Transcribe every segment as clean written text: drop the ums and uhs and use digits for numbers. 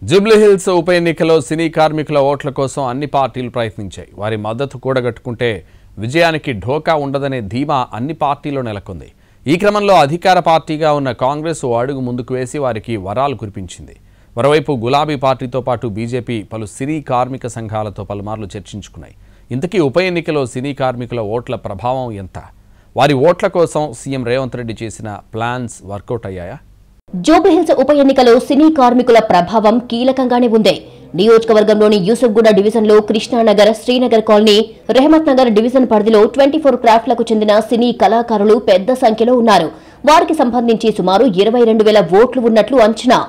జూబ్లీహిల్స్ ఉప ఎన్నికలో సినీ కార్మికుల ఓట్ల కోసం అన్ని పార్టీలు ప్రయత్నించాయి. వారి మద్దతు కూడగట్టుకుంటే విజయానికి ఢోకా ఉండదనే ధీమా అన్ని పార్టీల్లో నెలకొంది. ఈ క్రమంలో అధికార పార్టీగా ఉన్న కాంగ్రెస్ ఓ అడుగు ముందుకు వేసి వారికి వరాలు కురిపించింది. మరోవైపు గులాబీ పార్టీతో పాటు బీజేపీ పలు సినీ కార్మిక సంఘాలతో పలుమార్లు చర్చించుకున్నాయి. ఇంతకీ ఉప ఎన్నికలో సినీ కార్మికుల ఓట్ల ప్రభావం ఎంత? వారి ఓట్ల కోసం సీఎం రేవంత్ రెడ్డి చేసిన ప్లాన్స్ వర్కౌట్ అయ్యాయా? జూబ్లీహిల్స్ ఉప ఎన్నికలో సినీ కార్మికుల ప్రభావం కీలకంగానే ఉంది. నియోజకవర్గంలోని యూసుఫ్గూడ డివిజన్లో కృష్ణానగర్, శ్రీనగర్ కాలనీ, రెహమత్ నగర్ డివిజన్ పరిధిలో 24 క్రాఫ్ట్లకు చెందిన సినీ కళాకారులు పెద్ద సంఖ్యలో ఉన్నారు. వారికి సంబంధించి సుమారు 22,000 ఓట్లు ఉన్నట్లు అంచనా.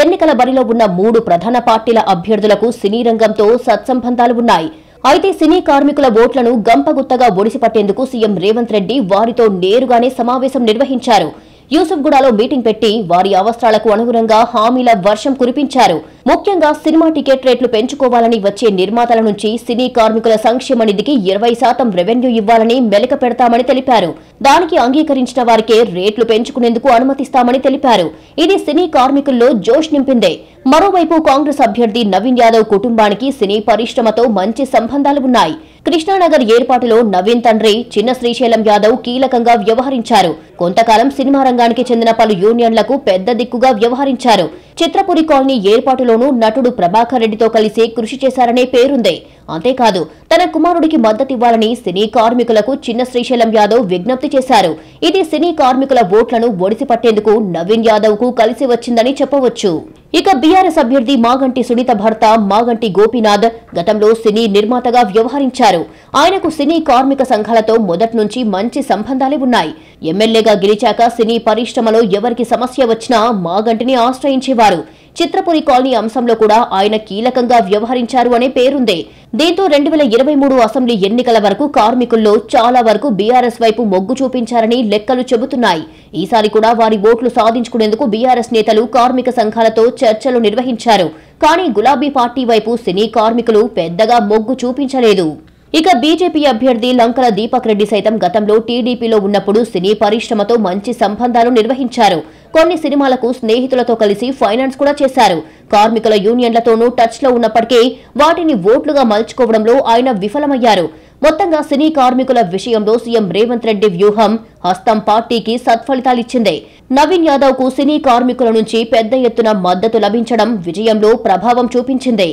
ఎన్నికల బరిలో ఉన్న 3 ప్రధాన పార్టీల అభ్యర్థులకు సినీ రంగంతో సత్సంబంధాలు ఉన్నాయి. అయితే సినీ కార్మికుల ఓట్లను గంపగుత్తగా ఒడిసిపట్టేందుకు సీఎం రేవంత్ రెడ్డి వారితో నేరుగానే సమావేశం నిర్వహించారు. యూసుఫ్గూడలో మీటింగ్ పెట్టి వారి అవసరాలకు అనుగుణంగా హామీల వర్షం కురిపించారు. ముఖ్యంగా సినిమా టికెట్ రేట్లు పెంచుకోవాలని వచ్చే నిర్మాతల నుంచి సినీ కార్మికుల సంక్షేమ నిధికి 20% రెవెన్యూ ఇవ్వాలని మెలక పెడతామని తెలిపారు. దానికి అంగీకరించిన వారికే రేట్లు పెంచుకునేందుకు అనుమతిస్తామని తెలిపారు. ఇది సినీ కార్మికుల్లో జోష్ నింపిందే. మరోవైపు కాంగ్రెస్ అభ్యర్థి నవీన్ యాదవ్ కుటుంబానికి సినీ పరిశ్రమతో మంచి సంబంధాలు ఉన్నాయి. కృష్ణానగర్ ఏర్పాటులో నవీన్ తండ్రి చిన్న శ్రీశైలం యాదవ్ కీలకంగా వ్యవహరించారు. కొంతకాలం సినిమా రంగానికి చెందిన పలు యూనియన్లకు పెద్ద దిక్కుగా వ్యవహరించారు. చిత్రపురి కాలనీ ఏర్పాటులోనూ నటుడు ప్రభాకర్ రెడ్డితో కలిసి కృషి చేశారనే పేరుంది. అంతేకాదు తన కుమారుడికి మద్దతివ్వాలని సినీ కార్మికులకు చిన్న శ్రీశైలం యాదవ్ విజ్ఞప్తి చేశారు. ఇది సినీ కార్మికుల ఓట్లను ఒడిసిపట్టేందుకు నవీన్ యాదవ్ కు కలిసి వచ్చిందని చెప్పవచ్చు. ఇక బీఆర్ఎస్ అభ్యర్థి మాగంటి సునీత భర్త మాగంటి గోపీనాథ్ గతంలో సినీ నిర్మాతగా వ్యవహరించారు. ఆయనకు సినీ కార్మిక సంఘాలతో మొదటి నుంచి మంచి సంబంధాలే ఉన్నాయి. ఎమ్మెల్యేగా గెలిచాక సినీ పరిశ్రమలో ఎవరికి సమస్య వచ్చినా మాగంటిని ఆశ్రయించేవారు. చిత్రపురి కాలనీ అంశంలో కూడా ఆయన కీలకంగా వ్యవహరించారు అనే పేరుంది. దీంతో 2023 అసెంబ్లీ ఎన్నికల వరకు కార్మికుల్లో చాలా వరకు బీఆర్ఎస్ వైపు మొగ్గు చూపించారని లెక్కలు చెబుతున్నాయి. ఈసారి కూడా వారి ఓట్లు సాధించుకునేందుకు బీఆర్ఎస్ నేతలు కార్మిక సంఘాలతో చర్చలు నిర్వహించారు. కానీ గులాబీ పార్టీ వైపు సినీ కార్మికులు పెద్దగా మొగ్గు చూపించలేదు. ఇక బీజేపీ అభ్యర్థి లంకల దీపక్ రెడ్డి సైతం గతంలో టీడీపీలో ఉన్నప్పుడు సినీ పరిశ్రమతో మంచి సంబంధాలు నిర్వహించారు. కొన్ని సినిమాలకు స్నేహితులతో కలిసి ఫైనాన్స్ కూడా చేశారు. కార్మికుల యూనియన్లతోనూ టచ్ లో ఉన్నప్పటికీ వాటిని ఓట్లుగా మలుచుకోవడంలో ఆయన విఫలమయ్యారు. మొత్తంగా సినీ కార్మికుల విషయంలో సీఎం రేవంత్ రెడ్డి వ్యూహం హస్తం పార్టీకి సత్ఫలితాలిచ్చింది. నవీన్ యాదవ్ కు సినీ కార్మికుల నుంచి పెద్ద ఎత్తున మద్దతు లభించడం విజయంలో ప్రభావం చూపించింది.